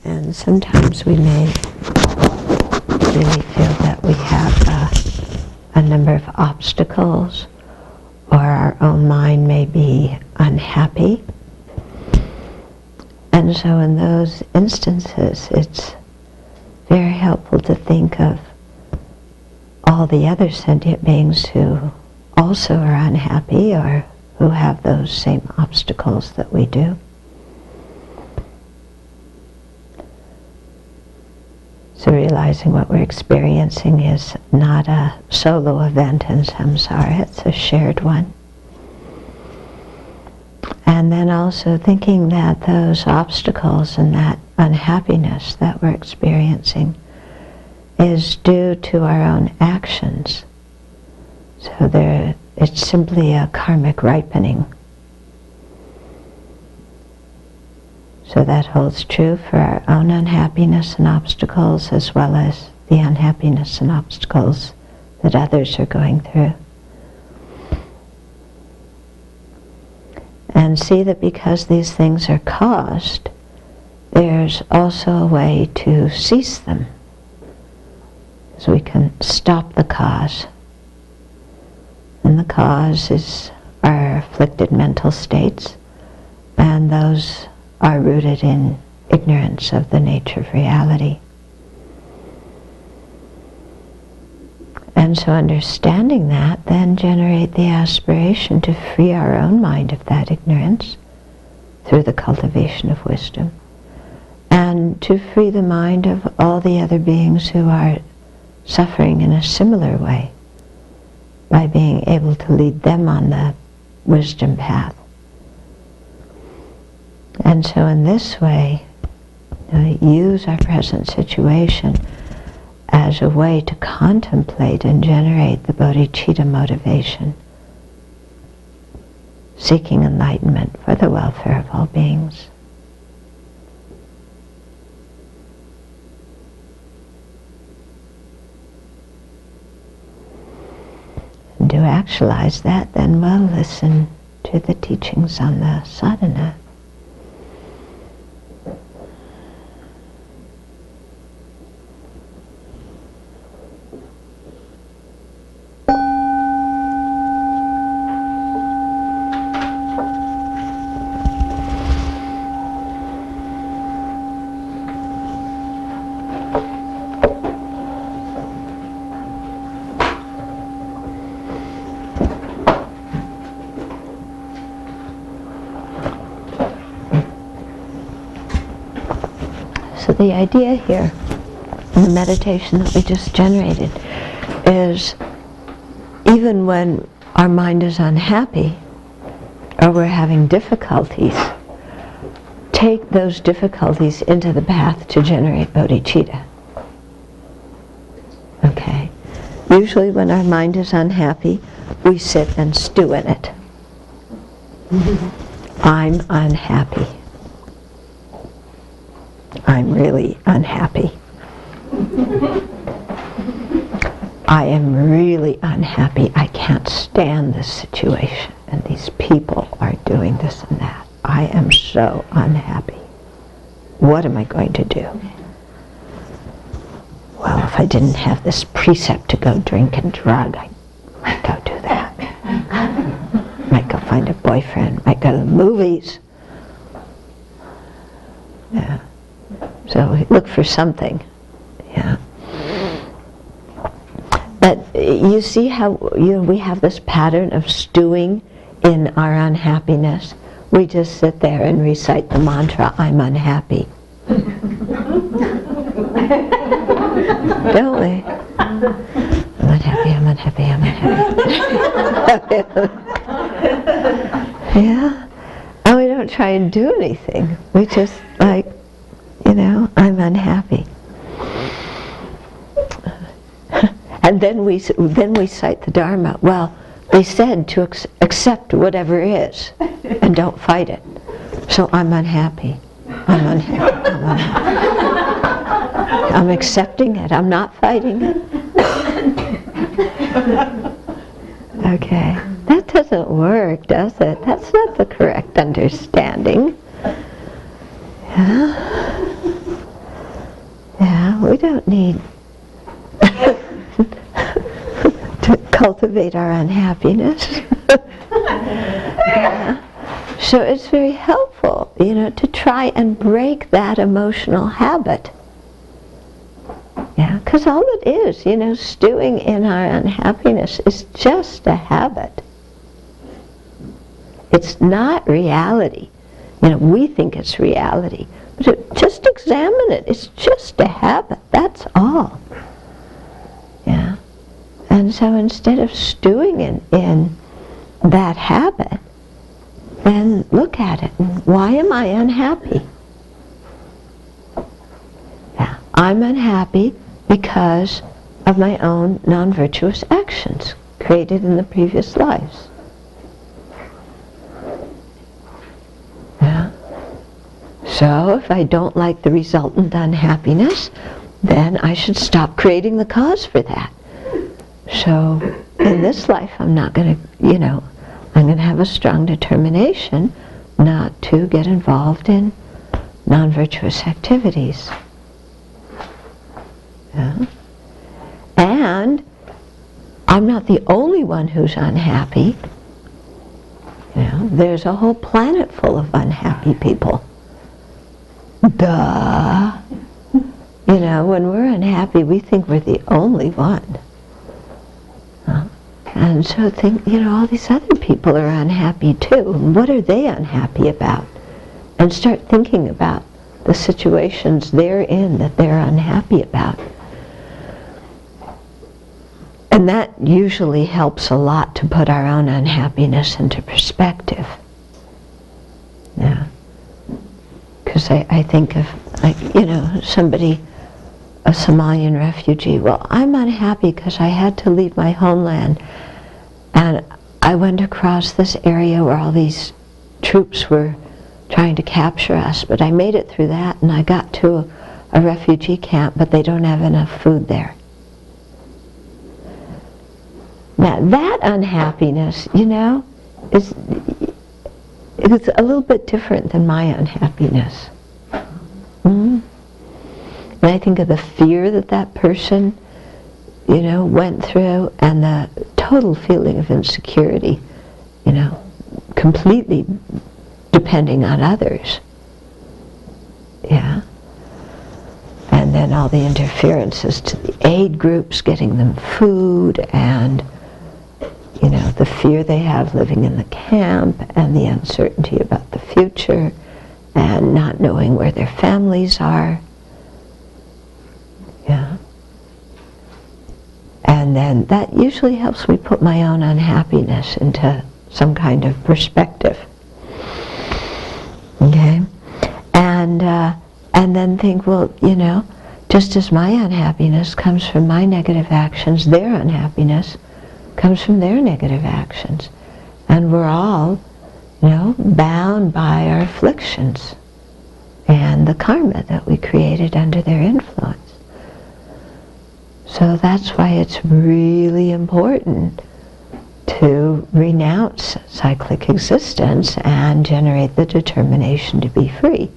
And sometimes we may really feel that we have a number of obstacles, or our own mind may be unhappy. And so in those instances, it's very helpful to think of all the other sentient beings who also are unhappy or who have those same obstacles that we do. So realizing what we're experiencing is not a solo event in samsara, it's a shared one. And then also thinking that those obstacles and that unhappiness that we're experiencing is due to our own actions. So it's simply a karmic ripening. So that holds true for our own unhappiness and obstacles, as well as the unhappiness and obstacles that others are going through. And see that because these things are caused, there's also a way to cease them. So we can stop the cause. And the cause is our afflicted mental states, and those are rooted in ignorance of the nature of reality. And so understanding that then generate the aspiration to free our own mind of that ignorance through the cultivation of wisdom, and to free the mind of all the other beings who are suffering in a similar way by being able to lead them on the wisdom path. And so in this way, use our present situation as a way to contemplate and generate the bodhicitta motivation, seeking enlightenment for the welfare of all beings. And to actualize that, then we'll listen to the teachings on the sadhana. So the idea here in the meditation that we just generated is, even when our mind is unhappy or we're having difficulties, take those difficulties into the path to generate bodhicitta. Okay? Usually when our mind is unhappy, we sit and stew in it. I'm unhappy. I'm really unhappy. I am really unhappy. I can't stand this situation, and these people are doing this and that. I am so unhappy. What am I going to do? Well, if I didn't have this precept to go drink and drug, I might go do that. Might go find a boyfriend, might go to the movies. Yeah. So look for something. Yeah. But you see how we have this pattern of stewing in our unhappiness. We just sit there and recite the mantra, I'm unhappy. Don't we? I'm unhappy, I'm unhappy, I'm unhappy. Yeah? And we don't try and do anything. We just I'm unhappy. And then we cite the Dharma. Well, they said to accept whatever is and don't fight it. So I'm unhappy. I'm unhappy. I'm unhappy. I'm accepting it. I'm not fighting it. Okay. That doesn't work, does it? That's not the correct understanding. Yeah? don't need to cultivate our unhappiness. Yeah. So it's very helpful, to try and break that emotional habit. Yeah, because all it is, stewing in our unhappiness is just a habit. It's not reality. We think it's reality. But just examine it. It's just a habit. That's all. Yeah. And so instead of stewing in that habit, then look at it. Why am I unhappy? Yeah. I'm unhappy because of my own non-virtuous actions created in the previous lives. Yeah. So if I don't like the resultant unhappiness, then I should stop creating the cause for that. So in this life, I'm not going to, I'm going to have a strong determination not to get involved in non-virtuous activities. Yeah. And I'm not the only one who's unhappy. There's a whole planet full of unhappy people. Duh. When we're unhappy, we think we're the only one. And so think, all these other people are unhappy too. And what are they unhappy about? And start thinking about the situations they're in that they're unhappy about. And that usually helps a lot to put our own unhappiness into perspective. Yeah. Because I think of, somebody, a Somalian refugee, well, I'm unhappy because I had to leave my homeland and I went across this area where all these troops were trying to capture us, but I made it through that and I got to a refugee camp, but they don't have enough food there. Now that unhappiness, is it's a little bit different than my unhappiness. And I think of the fear that person, went through, and the total feeling of insecurity, completely depending on others. Yeah. And then all the interferences to the aid groups, getting them food, and the fear they have living in the camp, and the uncertainty about the future, and not knowing where their families are. Yeah. And then that usually helps me put my own unhappiness into some kind of perspective. Okay? And then think, well, just as my unhappiness comes from my negative actions, their unhappiness comes from their negative actions. And we're all, bound by our afflictions and the karma that we created under their influence. So that's why it's really important to renounce cyclic existence and generate the determination to be free.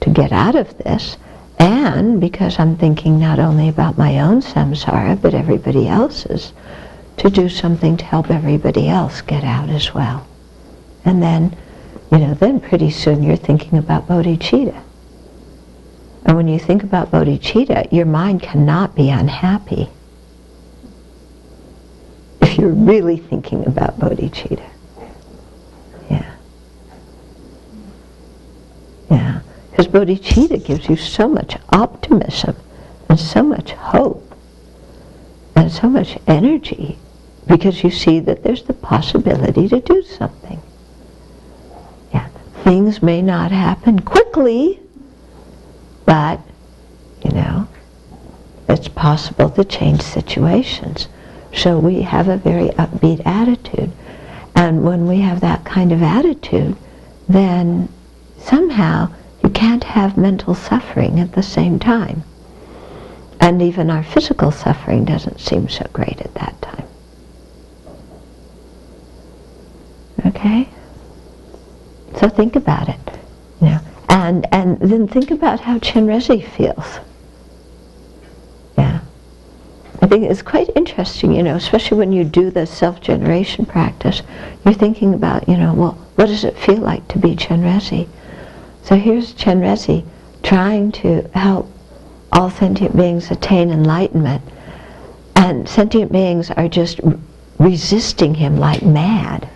To get out of this. And because I'm thinking not only about my own samsara, but everybody else's, to do something to help everybody else get out as well. And then, then pretty soon you're thinking about bodhicitta. And when you think about bodhicitta, your mind cannot be unhappy if you're really thinking about bodhicitta. Yeah. Yeah. Because bodhicitta gives you so much optimism and so much hope and so much energy, because you see that there's the possibility to do something. Yeah. Things may not happen quickly, but, it's possible to change situations. So we have a very upbeat attitude. And when we have that kind of attitude, then somehow you can't have mental suffering at the same time. And even our physical suffering doesn't seem so great at that time. Okay? So think about it. And then think about how Chenrezig feels. think it's quite interesting, especially when you do the self-generation practice. You're thinking about, well, what does it feel like to be Chenrezig? So here's Chenrezig trying to help all sentient beings attain enlightenment, and sentient beings are just resisting him like mad.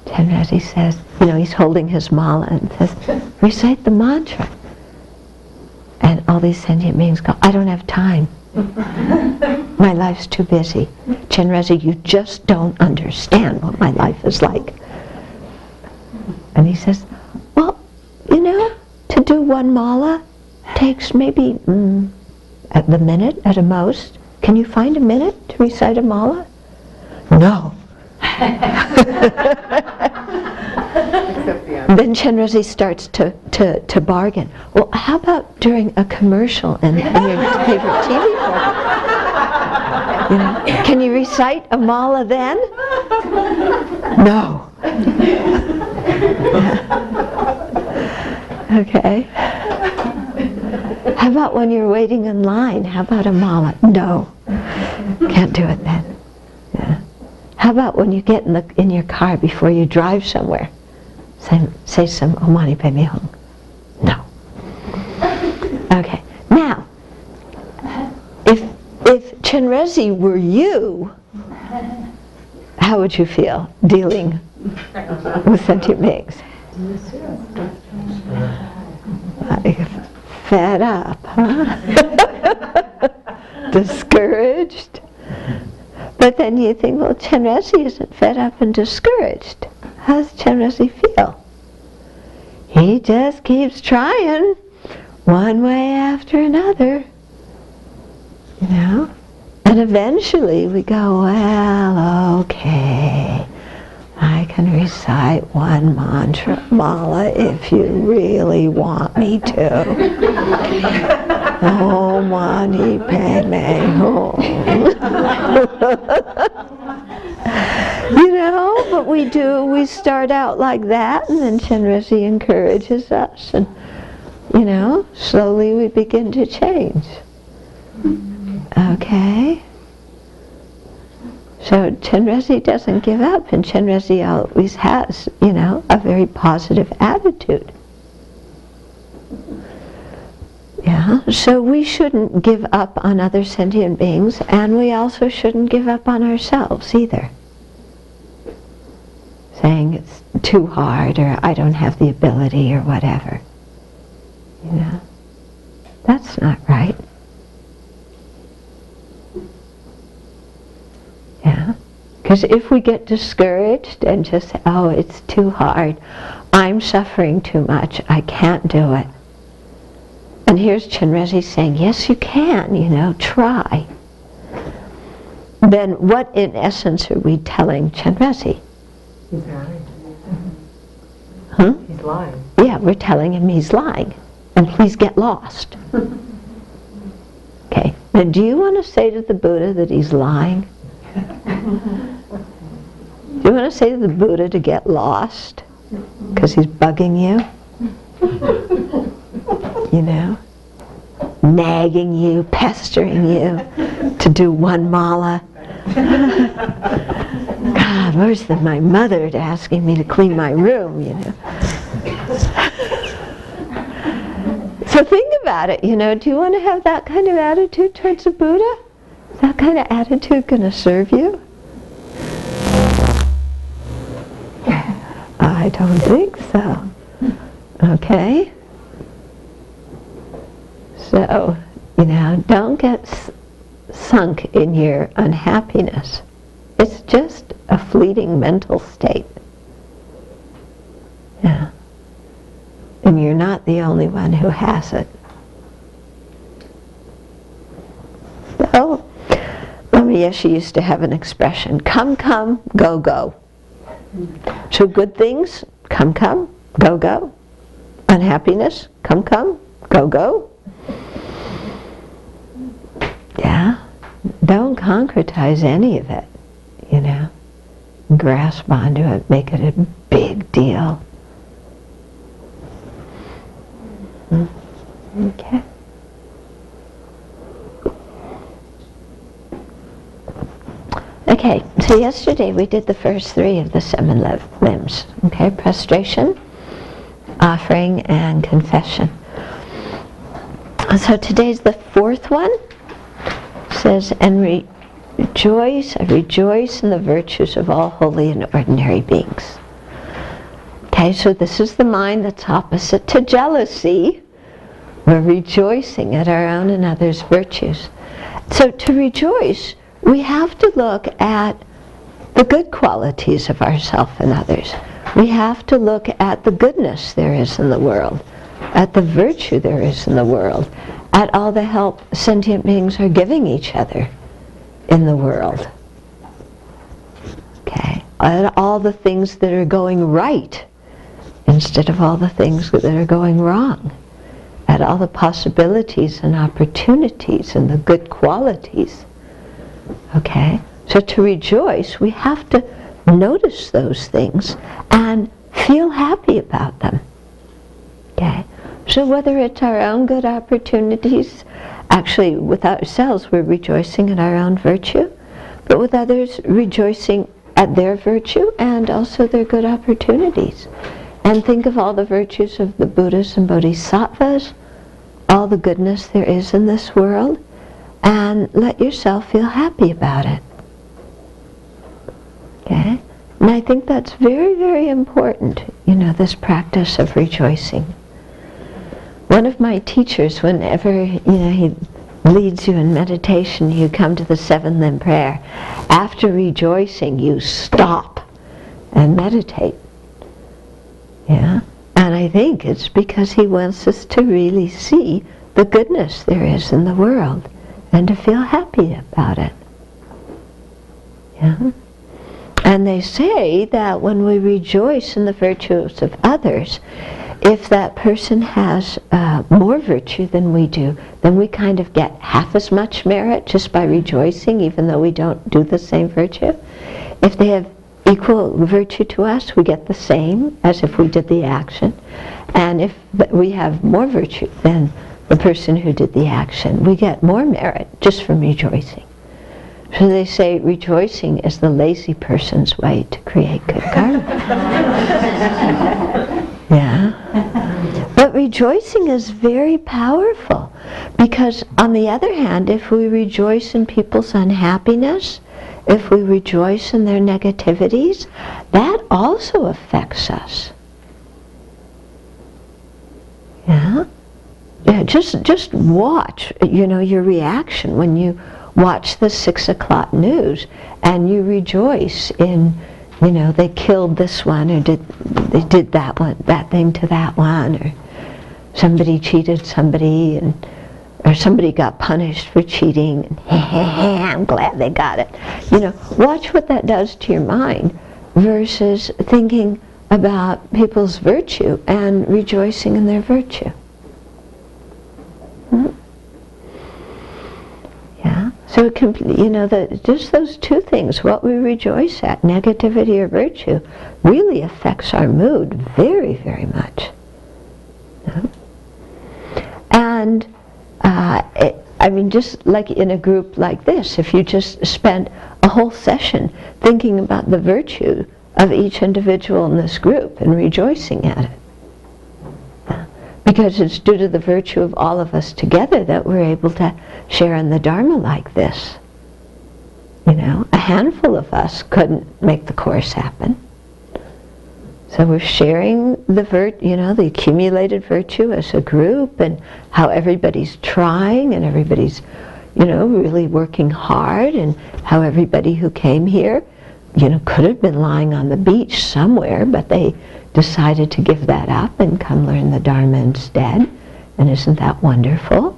Chenrezig says, he's holding his mala and says, recite the mantra. And all these sentient beings go, I don't have time. My life's too busy. Chenrezig, you just don't understand what my life is like. And he says, well, to do one mala takes maybe at the minute at a most. Can you find a minute to recite a mala? No. Then Chenrezig starts to bargain. Well, how about during a commercial in your favorite TV program? Can you recite a mala then? No. Okay. How about when you're waiting in line? How about a mala? No. Can't do it then. Yeah. How about when you get in your car before you drive somewhere? Say some Om Mani Padme Hum. No. Okay. Now, if Chenrezig were you, how would you feel dealing with sentient beings? Fed up, huh? Discouraged? But then you think, well, Chenrezig isn't fed up and discouraged. How does Chenrezig feel? He just keeps trying, one way after another. And eventually we go, well, okay, I can recite one mantra mala if you really want me to. Om Mani Padme Hum. But we start out like that, and then Chenrezig encourages us, and slowly we begin to change. Okay? So Chenrezig doesn't give up, and Chenrezig always has, a very positive attitude. Yeah, so we shouldn't give up on other sentient beings, and we also shouldn't give up on ourselves either. Saying it's too hard, or I don't have the ability, or whatever. That's not right. Yeah, because if we get discouraged and just say, oh, it's too hard, I'm suffering too much, I can't do it. And here's Chenrezig saying, yes, you can, try. Then what, in essence, are we telling Chenrezig? He's lying. Huh? He's lying. Yeah, we're telling him he's lying. And please get lost. Okay, now do you want to say to the Buddha that he's lying? Do you want to say to the Buddha to get lost? Because he's bugging you? Nagging you, pestering you to do one mala. God, worse than my mother asking me to clean my room, So think about it, do you want to have that kind of attitude towards the Buddha? Is that kind of attitude going to serve you? I don't think so. Okay? So, don't get sunk in your unhappiness. It's just a fleeting mental state. Yeah. And you're not the only one who has it. So, Lama Yeshe used to have an expression, come, come, go, go. So good things, come, come, go, go. Unhappiness, come, come, go, go. Yeah, don't concretize any of it, Grasp onto it, make it a big deal. Okay. Okay, so yesterday we did the first 3 of the 7 limbs. Okay, prostration, offering, and confession. So today's the 4th one. It says, and I rejoice in the virtues of all holy and ordinary beings. Okay, so this is the mind that's opposite to jealousy. We're rejoicing at our own and others' virtues. So to rejoice, we have to look at the good qualities of ourselves and others. We have to look at the goodness there is in the world, at the virtue there is in the world, at all the help sentient beings are giving each other in the world. Okay, at all the things that are going right instead of all the things that are going wrong, at all the possibilities and opportunities and the good qualities. Okay, so to rejoice, we have to notice those things and feel happy about them. Okay, so whether it's our own good opportunities, actually with ourselves we're rejoicing in our own virtue, but with others rejoicing at their virtue and also their good opportunities. And think of all the virtues of the Buddhas and Bodhisattvas, all the goodness there is in this world, and let yourself feel happy about it. Okay? And I think that's very, very important, this practice of rejoicing. One of my teachers, whenever, he leads you in meditation, you come to the 7 limb prayer. After rejoicing, you stop and meditate. Yeah? And I think it's because he wants us to really see the goodness there is in the world and to feel happy about it. Yeah? And they say that when we rejoice in the virtues of others, if that person has more virtue than we do, then we kind of get half as much merit just by rejoicing, even though we don't do the same virtue. If they have equal virtue to us, we get the same as if we did the action. And if we have more virtue than the person who did the action, we get more merit just from rejoicing. So they say rejoicing is the lazy person's way to create good karma. Yeah. But rejoicing is very powerful, because on the other hand, if we rejoice in people's unhappiness, if we rejoice in their negativities, that also affects us. Yeah? Yeah, just watch, your reaction when you watch the 6 o'clock news and you rejoice in, they killed this one, or they did that thing to that one, or somebody cheated somebody, or somebody got punished for cheating, and I'm glad they got it. Watch what that does to your mind versus thinking about people's virtue and rejoicing in their virtue. Yeah, so it can, just those 2 things, what we rejoice at, negativity or virtue, really affects our mood very, very much. Yeah? And just like in a group like this, if you just spent a whole session thinking about the virtue of each individual in this group and rejoicing at it. Because it's due to the virtue of all of us together that we're able to share in the Dharma like this. A handful of us couldn't make the course happen. So we're sharing the accumulated virtue as a group, and how everybody's trying and everybody's, really working hard, and how everybody who came here, could have been lying on the beach somewhere, but they decided to give that up and come learn the Dharma instead. And isn't that wonderful?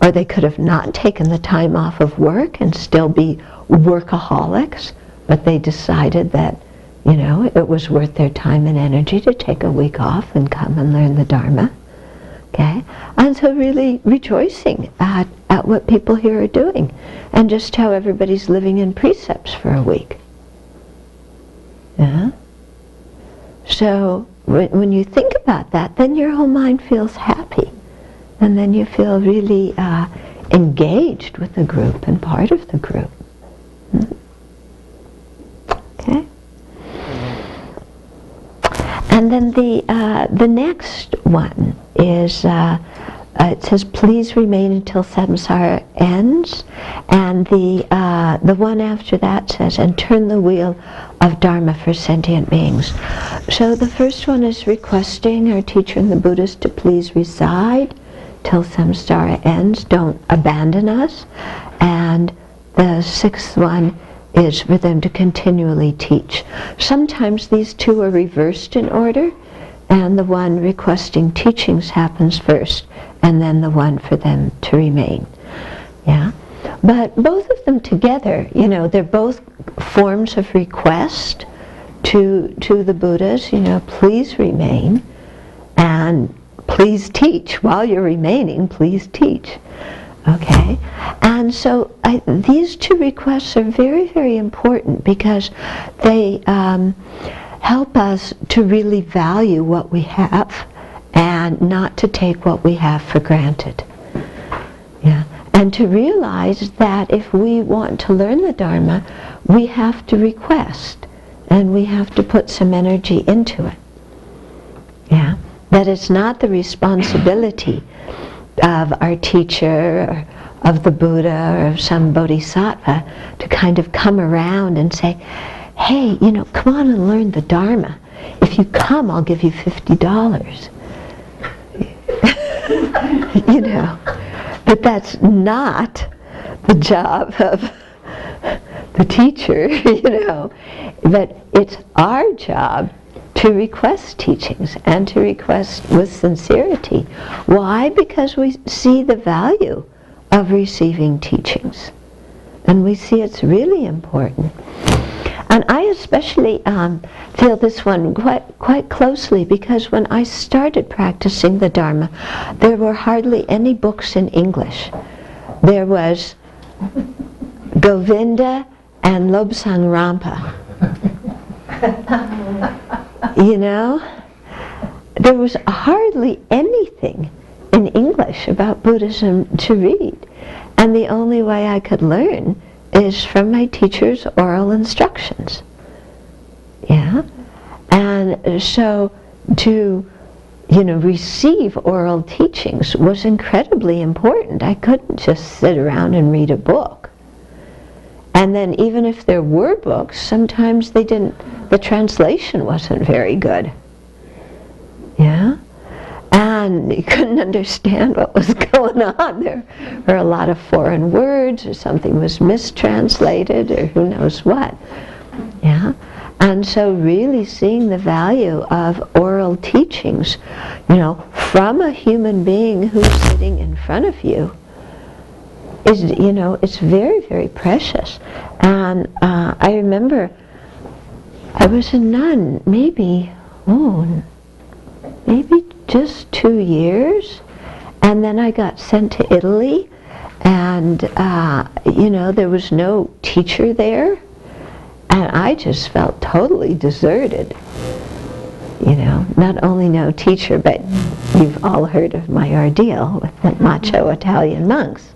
Or they could have not taken the time off of work and still be workaholics, but they decided that, it was worth their time and energy to take a week off and come and learn the Dharma. Okay? And so really rejoicing at what people here are doing, and just how everybody's living in precepts for a week. Yeah? So when you think about that, then your whole mind feels happy. And then you feel really engaged with the group and part of the group. Okay? And then the next one is, it says, please remain until samsara ends. And the one after that says, and turn the wheel of Dharma for sentient beings. So the first one is requesting our teacher and the Buddhas to please reside till samsara ends. Don't abandon us. And the sixth one is for them to continually teach. Sometimes these two are reversed in order, and the one requesting teachings happens first, and then the one for them to remain. Yeah? But both of them together, they're both forms of request to the Buddhas, please remain, and please teach. While you're remaining, please teach. Okay? And so these two requests are very, very important because they help us to really value what we have and not to take what we have for granted. Yeah? And to realize that if we want to learn the Dharma, we have to request and we have to put some energy into it. Yeah? That it's not the responsibility of our teacher, or of the Buddha, or of some bodhisattva to kind of come around and say, hey, come on and learn the Dharma. If you come, I'll give you $50. But that's not the job of the teacher, But it's our job to request teachings and to request with sincerity. Why? Because we see the value of receiving teachings. And we see it's really important. And I especially feel this one quite closely because when I started practicing the Dharma, there were hardly any books in English. There was Govinda and Lobsang Rampa. There was hardly anything in English about Buddhism to read. And the only way I could learn is from my teacher's oral instructions. Yeah? And so to, receive oral teachings was incredibly important. I couldn't just sit around and read a book. And then even if there were books, sometimes the translation wasn't very good. Yeah? And you couldn't understand what was going on. There were a lot of foreign words, or something was mistranslated, or who knows what. Yeah? And so really seeing the value of oral teachings, from a human being who's sitting in front of you, is, it's very, very precious. And I remember I was a nun, maybe just 2 years, and then I got sent to Italy, and there was no teacher there, and I just felt totally deserted. Not only no teacher, but you've all heard of my ordeal with the macho Italian monks.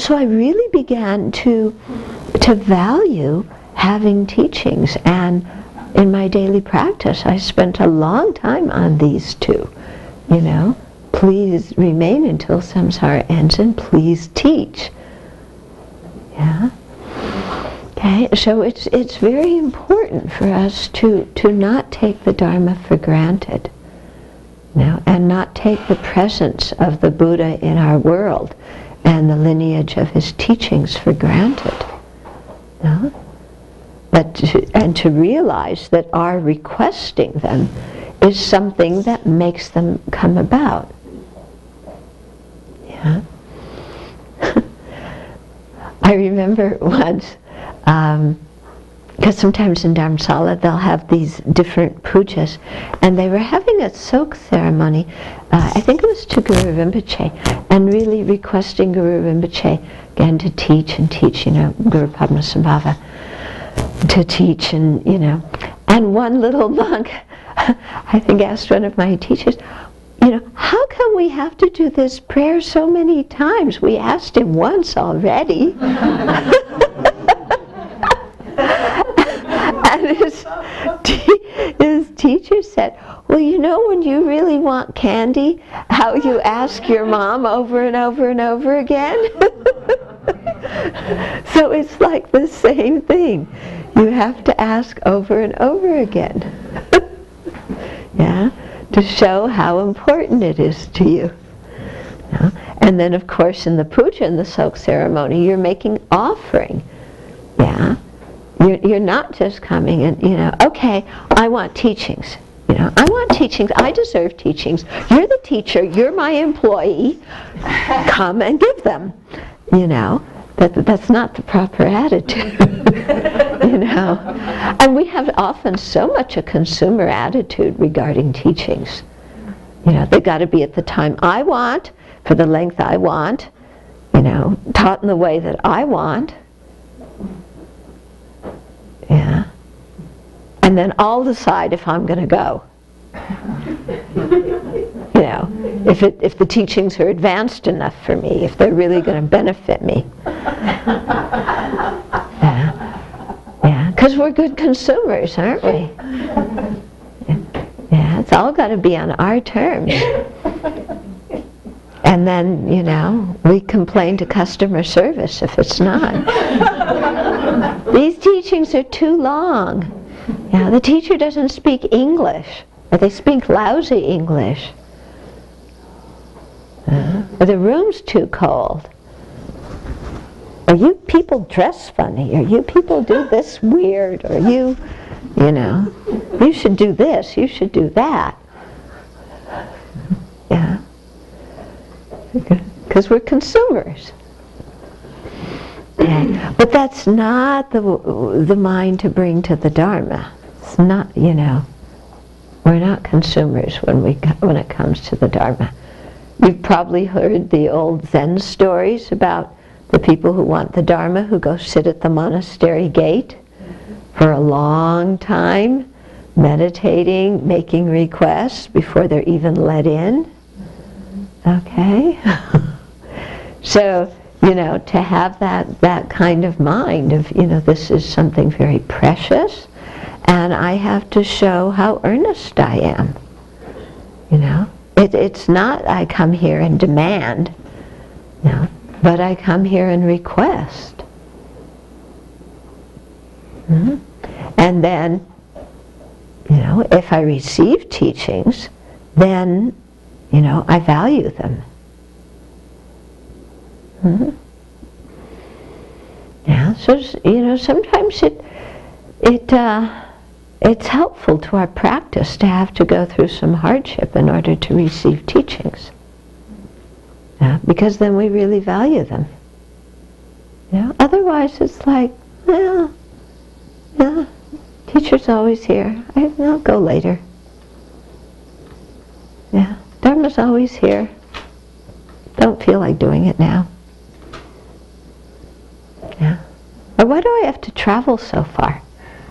So I really began to value having teachings, and in my daily practice I spent a long time on these two. Please remain until samsara ends, and please teach. Yeah? Okay, so it's very important for us to not take the Dharma for granted. And not take the presence of the Buddha in our world and the lineage of his teachings for granted. No? But to realize that our requesting them is something that makes them come about. Yeah? I remember once, because sometimes in Dharamsala they'll have these different pujas, and they were having a soak ceremony, I think it was to Guru Rinpoche, and really requesting Guru Rinpoche again to teach and teach, Guru Padmasambhava to teach, and one little monk, I think, asked one of my teachers, how come we have to do this prayer so many times? We asked him once already. his teacher said, well, you know when you really want candy, how you ask your mom over and over and over again? So it's like the same thing. You have to ask over and over again. Yeah? To show how important it is to you. Yeah? And then of course in the puja, in the soak ceremony, you're making offering. Yeah? You're not just coming and, okay, I want teachings. I want teachings. I deserve teachings. You're the teacher. You're my employee. Come and give them. That's not the proper attitude. And we have often so much a consumer attitude regarding teachings. They've got to be at the time I want, for the length I want, taught in the way that I want. Yeah. And then I'll decide if I'm going to go. If the teachings are advanced enough for me, if they're really going to benefit me. Yeah, because we're good consumers, aren't we? Yeah, it's all got to be on our terms. And then, we complain to customer service if it's not. These teachings are too long. Yeah, the teacher doesn't speak English, or they speak lousy English. Or the room's too cold. Or you people dress funny, or you people do this weird, or you should do this, you should do that. Yeah. Because we're consumers. Yeah. But that's not the mind to bring to the Dharma. It's not, we're not consumers when it comes to the Dharma. You've probably heard the old Zen stories about the people who want the Dharma, who go sit at the monastery gate for a long time, meditating, making requests before they're even let in. Okay? So, to have that kind of mind of, this is something very precious, and I have to show how earnest I am. It's not I come here and demand, but I come here and request. Mm-hmm. And then, if I receive teachings, then, I value them. Mm-hmm. Yeah, so, sometimes it's helpful to our practice to have to go through some hardship in order to receive teachings. Yeah, because then we really value them. Yeah, otherwise it's like, yeah, teacher's always here. I'll go later. Yeah, Dharma's always here. Don't feel like doing it now. Yeah. Or why do I have to travel so far?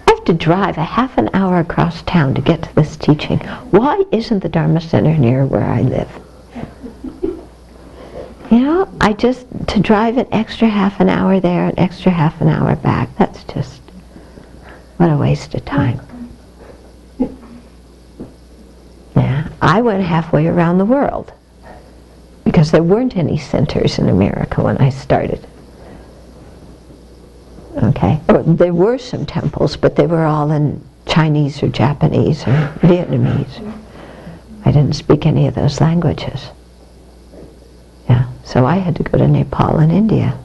I have to drive a half an hour across town to get to this teaching. Why isn't the Dharma Center near where I live? To drive an extra half an hour there, an extra half an hour back, that's just, what a waste of time. Yeah, I went halfway around the world because there weren't any centers in America when I started. Okay, there were some temples, but they were all in Chinese or Japanese or Vietnamese. I didn't speak any of those languages. Yeah, so I had to go to Nepal and India.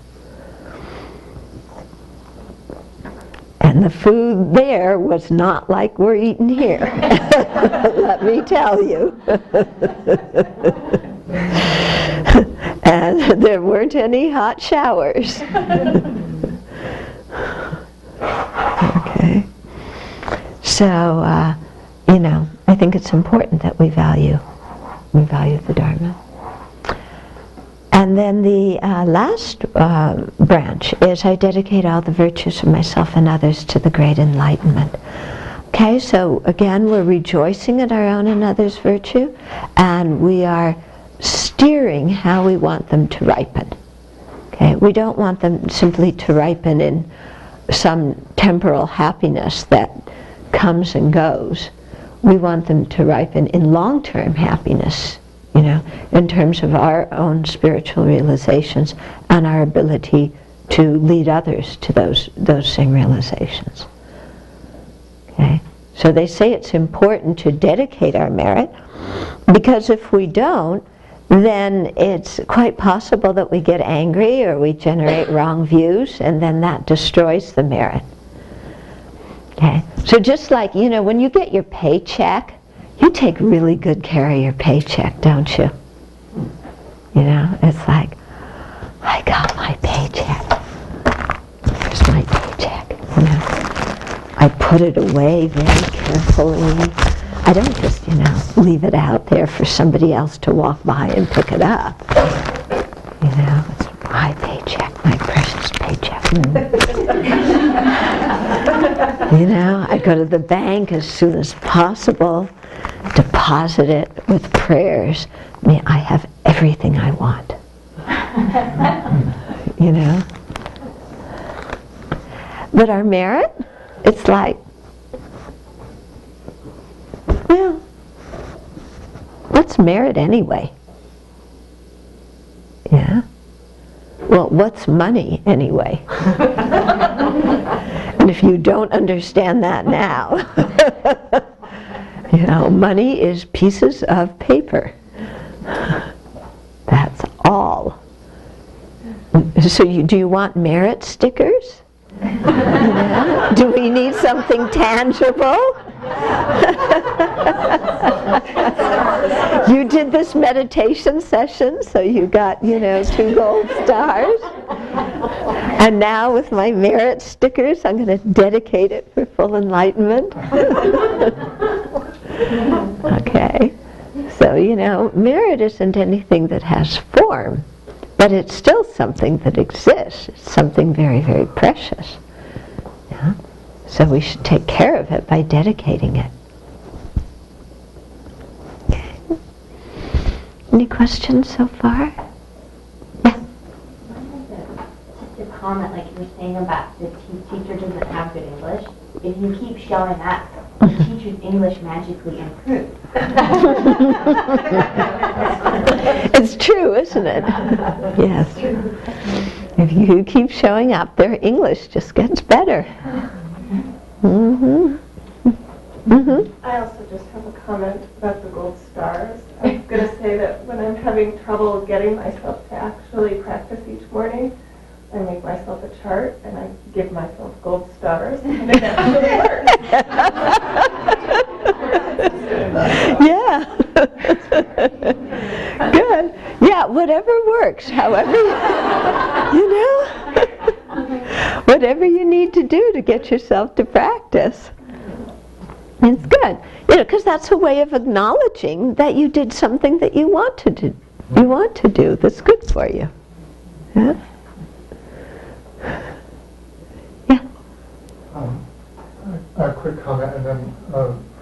And the food there was not like we're eating here. Let me tell you. And there weren't any hot showers. Okay. So, I think it's important that we value the Dharma. And then the last branch is I dedicate all the virtues of myself and others to the great enlightenment. Okay, so again, we're rejoicing at our own and others' virtue, and we are steering how we want them to ripen. Okay, we don't want them simply to ripen in some temporal happiness that comes and goes. We want them to ripen in long-term happiness, you know, in terms of our own spiritual realizations and our ability to lead others to those same realizations. Okay? So they say it's important to dedicate our merit, because if we don't, then it's quite possible that we get angry or we generate wrong views, and then that destroys the merit. Okay? So just like, you know, when you get your paycheck, you take really good care of your paycheck, don't you? You know, it's like, I got my paycheck. Here's my paycheck. You know, I put it away very carefully. I don't just, you know, leave it out there for somebody else to walk by and pick it up. You know, it's my paycheck, my precious paycheck. You know, I go to the bank as soon as possible, deposit it with prayers. May I have everything I want. You know? But our merit, it's like, well, what's merit anyway? Yeah? Well, what's money anyway? And if you don't understand that now, you know, money is pieces of paper. That's all. So do you want merit stickers? Yeah. Do we need something tangible? You did this meditation session, so you got, you know, 2 gold stars. And now with my merit stickers, I'm going to dedicate it for full enlightenment. Okay. So, you know, merit isn't anything that has form, but it's still something that exists. It's something very, very precious. Yeah? So we should take care of it by dedicating it. Okay. Any questions so far? Yeah. Just a comment, like you were saying about the teacher doesn't have good English. If you keep showing up, the teacher's English magically improves. It's true, isn't it? Yes. If you keep showing up, their English just gets better. Mm-hmm. Mm-hmm. I also just have a comment about the gold stars. I was going to say that when I'm having trouble getting myself to actually practice each morning, I make myself a chart and I give myself gold stars, and it actually works. Yeah. Good. Yeah, whatever works, however, you know, whatever you need to do to get yourself to practice. It's good. You know, because that's a way of acknowledging that you did something that you want to do. You want to do that's good for you. Yeah? Yeah. A quick comment and then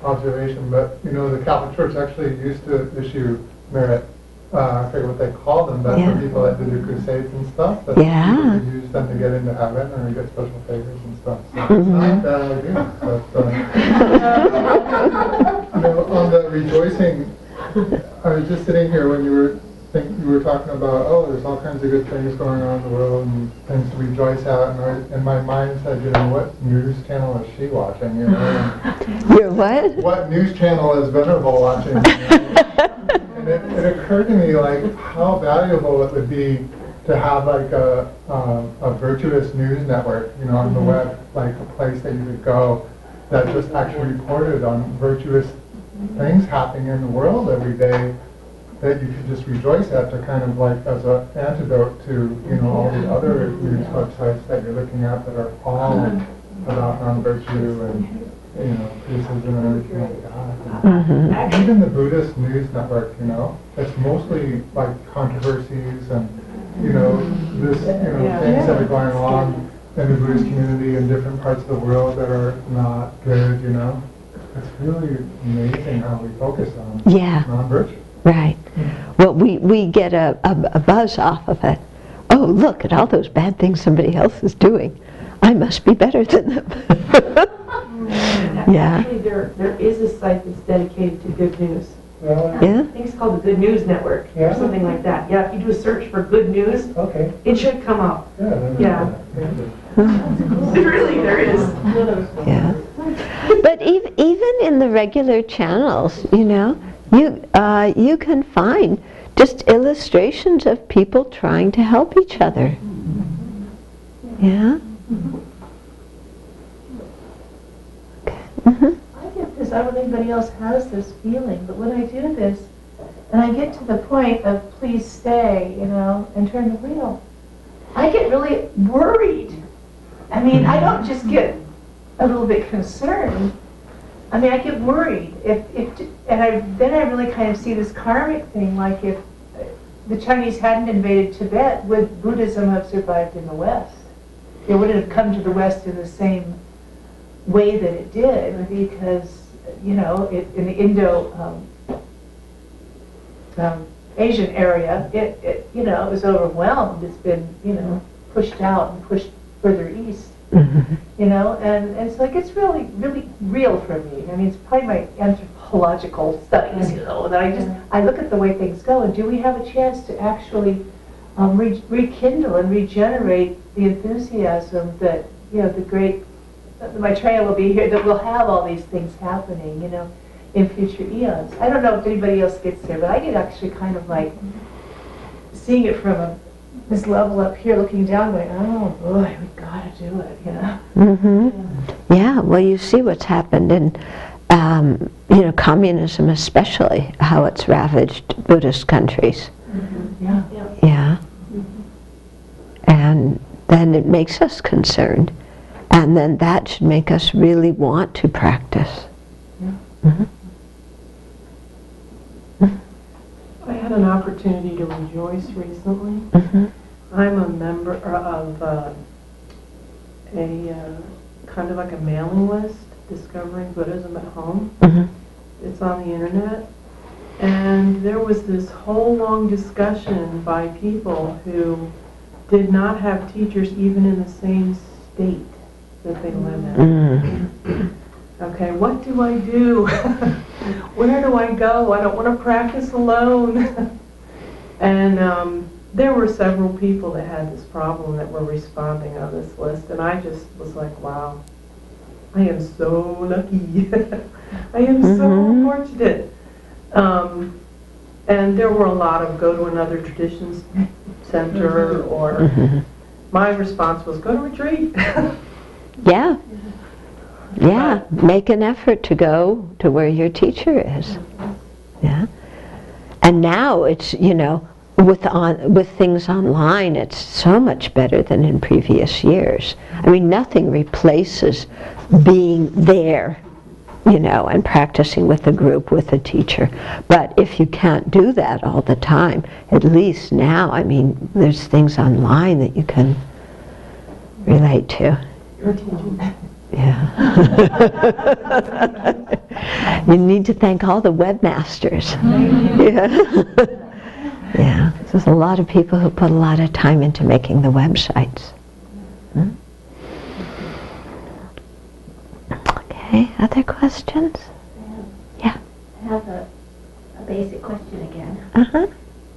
observation, but you know, the Catholic Church actually used to issue merit. I forget what they call them, but for people that did the crusades and stuff, that people could use them to get into heaven or get special favors and stuff. So it's not a bad idea. But, you know, on the rejoicing, I was just sitting here when you were talking about, oh, there's all kinds of good things going on in the world and things to rejoice at, and my mind said, you know, what news channel is she watching? You know, Your what? What news channel is Venerable watching? You know? And it occurred to me like how valuable it would be to have like a virtuous news network, you know, on the web, like a place that you could go that just actually reported on virtuous things happening in the world every day, that you could just rejoice at, to kind of like as an antidote to, you know, all the other news websites that you're looking at that are all about non-virtue and, you know, criticism and everything like that. Even the Buddhist news network, you know, it's mostly like controversies and, you know, this, you know, things that are going on in the Buddhist community in different parts of the world that are not good, you know. It's really amazing how we focus on non-virtue. Right. Well, we get a buzz off of it. Oh, look at all those bad things somebody else is doing. I must be better than them. Yeah. Actually, there is a site that's dedicated to good news. Well, Yeah. I think it's called the Good News Network, Yeah. or something like that. Yeah, if you do a search for good news, okay. it should come up. Yeah. Really, there is. Yeah. But even in the regular channels, you can find just illustrations of people trying to help each other. Yeah. Okay. Mhm. I get this, I don't know if anybody else has this feeling, but when I do this, and I get to the point of please stay, and turn the wheel, I get really worried. I mean, I don't just get a little bit concerned. I mean, I get worried. Then I really kind of see this karmic thing, like if the Chinese hadn't invaded Tibet, would Buddhism have survived in the West? It wouldn't have come to the West in the same way that it did, because, in the Indo-Asian area, it was overwhelmed. It's been, pushed out and pushed further east. And so it gets really, really real for me. I mean, it's probably my anthropological studies, that I look at the way things go, and do we have a chance to actually rekindle and regenerate the enthusiasm that, my trail will be here, that we'll have all these things happening, in future eons. I don't know if anybody else gets there, but I get actually kind of like seeing it from this level up here, looking down, going, oh boy, we gotta do it, Yeah, well, you see what's happened in, communism especially, how it's ravaged Buddhist countries. Yeah. Yeah. And then it makes us concerned. And then that should make us really want to practice. I had an opportunity to rejoice recently. I'm a member of a kind of like a mailing list, Discovering Buddhism at Home. It's on the internet. And there was this whole long discussion by people who did not have teachers even in the same state that they live in. Okay, what do I do? Where do I go? I don't want to practice alone. And there were several people that had this problem that were responding on this list, and I just was like, wow, I am so lucky. I am so fortunate. And there were a lot of go to another traditions center, or my response was go to retreat. Yeah. Yeah, make an effort to go to where your teacher is. Yeah. And now it's, with things online, it's so much better than in previous years. I mean, nothing replaces being there, and practicing with a group, with a teacher. But if you can't do that all the time, at least now, I mean, there's things online that you can relate to. You're teaching. Yeah. You need to thank all the webmasters. Yeah. Yeah. There's a lot of people who put a lot of time into making the websites. Okay, other questions? Yeah. I have a basic question again. Uh-huh.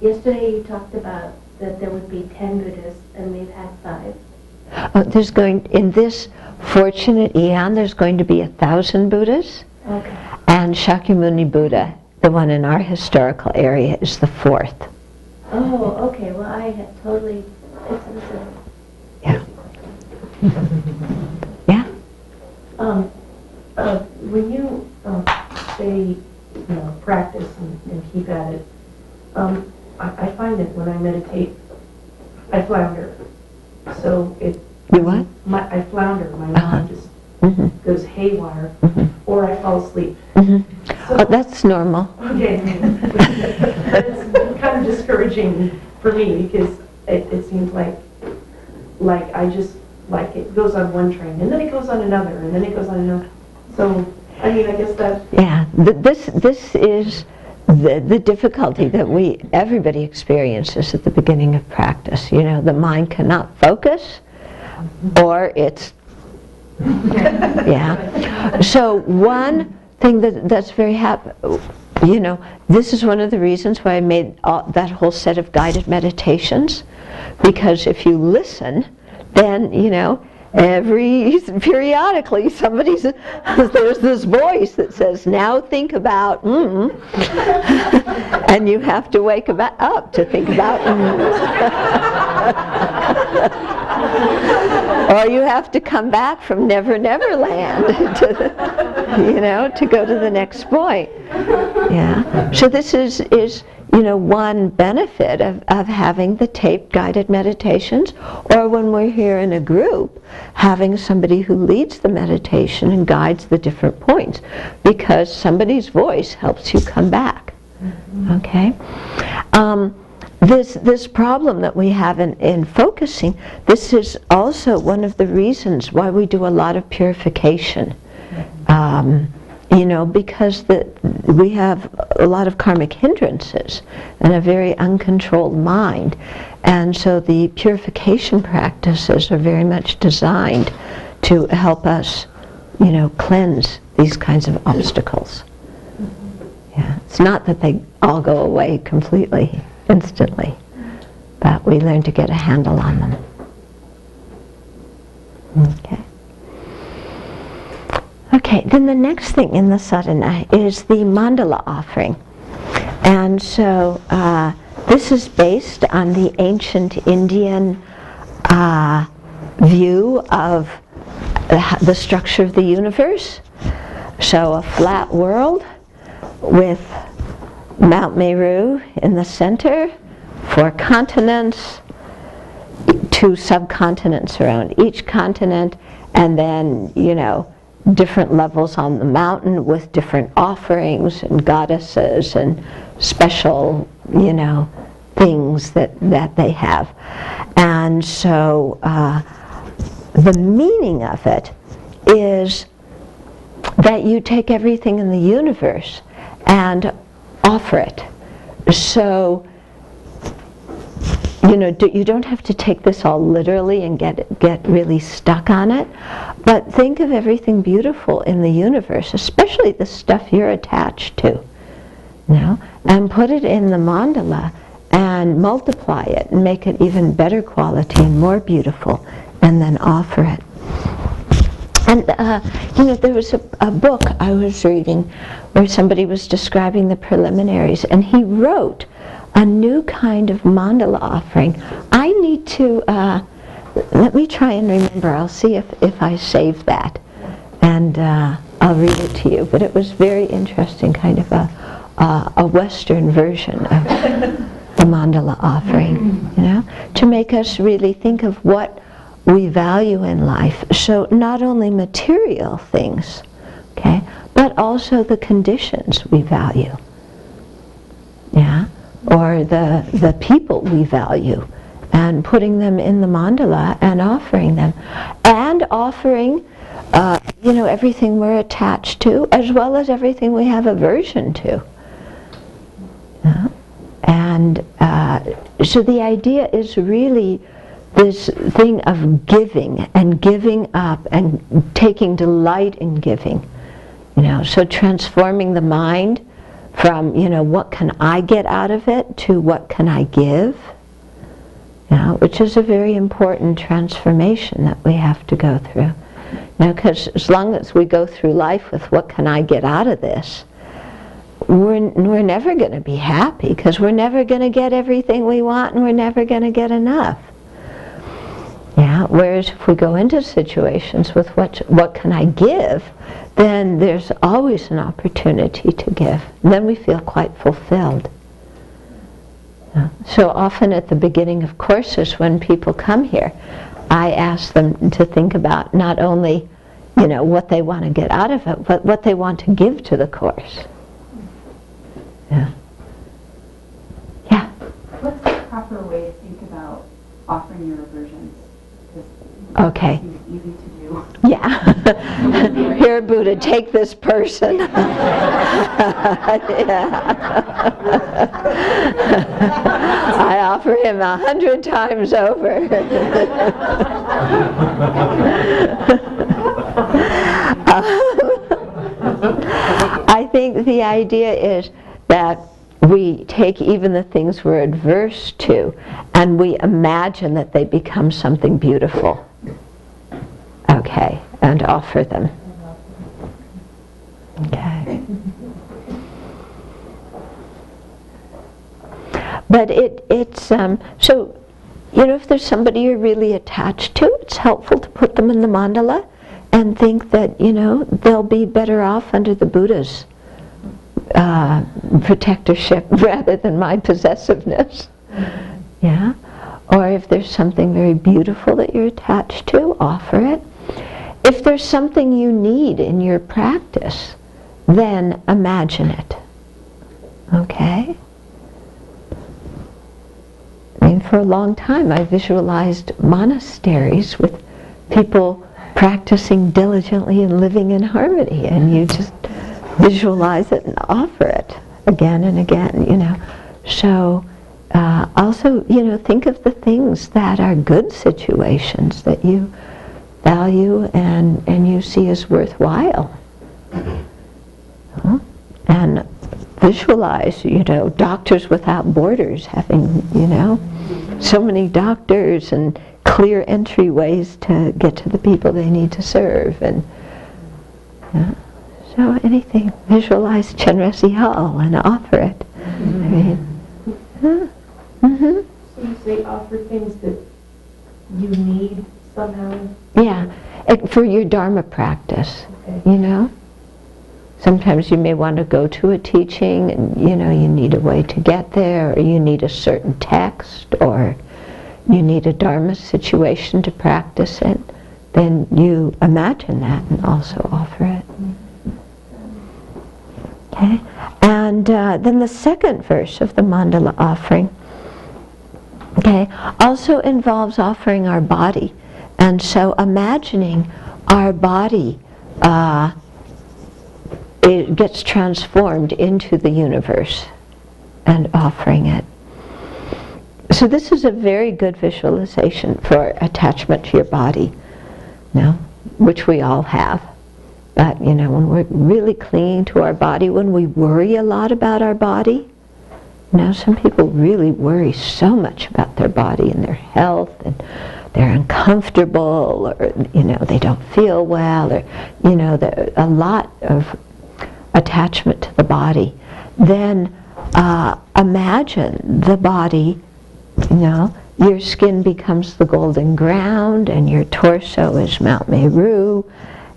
Yesterday you talked about that there would be 10 Buddhists, and we've had 5. Oh, in this fortunate eon, there's going to be 1,000 Buddhas. Okay. And Shakyamuni Buddha, the one in our historical area, is the 4th. Oh, okay. Well, I had totally. Yeah. Yeah. When you say, practice and keep at it, I find that when I meditate, I flounder. So You what? I flounder. My mind just goes haywire, or I fall asleep. Oh, that's normal. Okay. It's kind of discouraging for me, because it seems like I just, like, it goes on one train, and then it goes on another, and then it goes on another. So, I mean, I guess that... Yeah, this is the difficulty that everybody experiences at the beginning of practice. The mind cannot focus, or it's Yeah. So one thing that's very this is one of the reasons why I made that whole set of guided meditations, because if you listen, then periodically there's this voice that says, now think about and you have to wake up to think about or you have to come back from Never Never Land to go to the next point. Yeah. So this is one benefit of having the taped guided meditations, or when we're here in a group, having somebody who leads the meditation and guides the different points, because somebody's voice helps you come back. Okay? This problem that we have in focusing, this is also one of the reasons why we do a lot of purification. Because we have a lot of karmic hindrances and a very uncontrolled mind. And so the purification practices are very much designed to help us, cleanse these kinds of obstacles. Yeah. It's not that they all go away completely, instantly, but we learn to get a handle on them. Okay. Okay, then the next thing in the sadhana is the mandala offering. And so this is based on the ancient Indian view of the structure of the universe. So a flat world with Mount Meru in the center, 4 continents, 2 subcontinents around each continent, and then, different levels on the mountain with different offerings and goddesses and special, things that they have. And so the meaning of it is that you take everything in the universe and offer it. So, you don't have to take this all literally and get really stuck on it, but think of everything beautiful in the universe, especially the stuff you're attached to, and put it in the mandala and multiply it and make it even better quality and more beautiful, and then offer it. And there was a book I was reading where somebody was describing the preliminaries, and he wrote a new kind of mandala offering. I need to, let me try and remember. I'll see if I saved that, and I'll read it to you. But it was very interesting, kind of a Western version of the mandala offering, to make us really think of what we value in life. So not only material things, okay, but also the conditions we value, or the people we value, and putting them in the mandala and offering them, and offering everything we're attached to, as well as everything we have aversion to. And so the idea is really this thing of giving and giving up and taking delight in giving. So transforming the mind from, what can I get out of it, to what can I give, which is a very important transformation that we have to go through. Because as long as we go through life with what can I get out of this, we're never going to be happy, because we're never going to get everything we want, and we're never going to get enough. Whereas if we go into situations with what can I give, then there's always an opportunity to give. And then we feel quite fulfilled. So often at the beginning of courses, when people come here, I ask them to think about not only, what they want to get out of it, but what they want to give to the course. Yeah. What's the proper way to think about offering your aversions? Okay. It seems easy to do. Yeah. Here, Buddha, take this person. I offer him 100 times over. the idea is that we take even the things we're adverse to and we imagine that they become something beautiful. Okay, and offer them. Okay. But it's, so, if there's somebody you're really attached to, it's helpful to put them in the mandala and think that, they'll be better off under the Buddha's protectorship rather than my possessiveness. Yeah? Or if there's something very beautiful that you're attached to, offer it. If there's something you need in your practice, then imagine it. Okay? For a long time I visualized monasteries with people practicing diligently and living in harmony, and you just visualize it and offer it again and again, So also, think of the things that are good situations that you value and you see as worthwhile. And visualize, Doctors Without Borders having, so many doctors and clear entryways to get to the people they need to serve. And so anything, visualize Chenrezig Hall and offer it. So you say offer things that you need somehow? Yeah, for your Dharma practice, Okay. Sometimes you may want to go to a teaching and, you need a way to get there, or you need a certain text, or you need a Dharma situation to practice it. Then you imagine that and also offer it. Okay? And then the second verse of the mandala offering, also involves offering our body. And so imagining our body it gets transformed into the universe and offering it. So this is a very good visualization for attachment to your body, which we all have. But, when we're really clinging to our body, when we worry a lot about our body, some people really worry so much about their body and their health, and they're uncomfortable, or, they don't feel well, or, a lot of attachment to the body. Then imagine the body, your skin becomes the golden ground, and your torso is Mount Meru,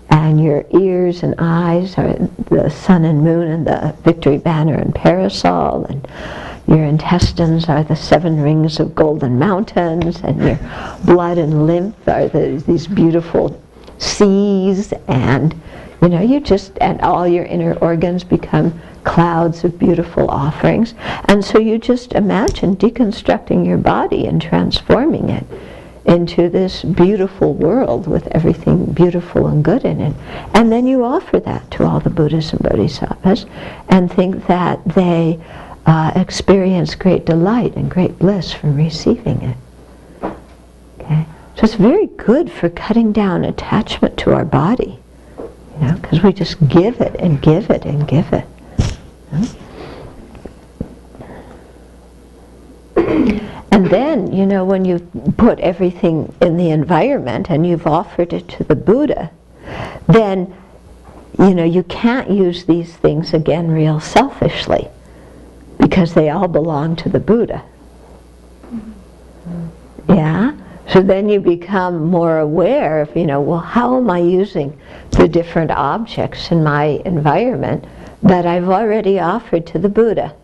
and your ears and eyes are the sun and moon and the victory banner and parasol, and your intestines are the 7 rings of golden mountains, and your blood and lymph are these beautiful seas, and and all your inner organs become clouds of beautiful offerings. And so you just imagine deconstructing your body and transforming it into this beautiful world with everything beautiful and good in it. And then you offer that to all the Buddhas and Bodhisattvas and think that they experience great delight and great bliss from receiving it. Okay? So it's very good for cutting down attachment to our body. Because we just give it and give it and give it. And then, when you put everything in the environment and you've offered it to the Buddha, then, you can't use these things again real selfishly, because they all belong to the Buddha. Yeah? So then you become more aware of, how am I using the different objects in my environment that I've already offered to the Buddha?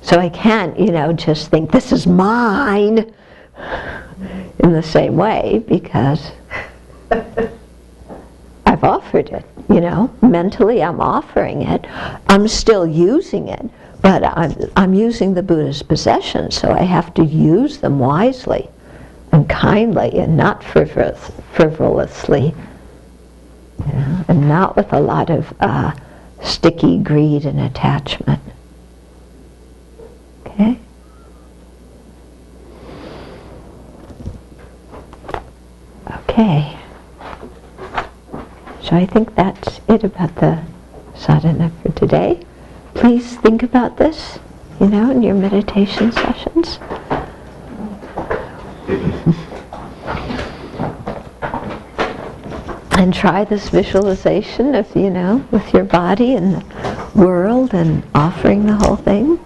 So I can't, just think this is mine in the same way, because I've offered it, mentally I'm offering it. I'm still using it, but I'm using the Buddha's possessions, so I have to use them wisely and kindly and not frivolously, and not with a lot of sticky greed and attachment. Okay? Okay. So I think that's it about the sadhana for today. Please think about this, in your meditation sessions. And try this visualization of, with your body and the world and offering the whole thing.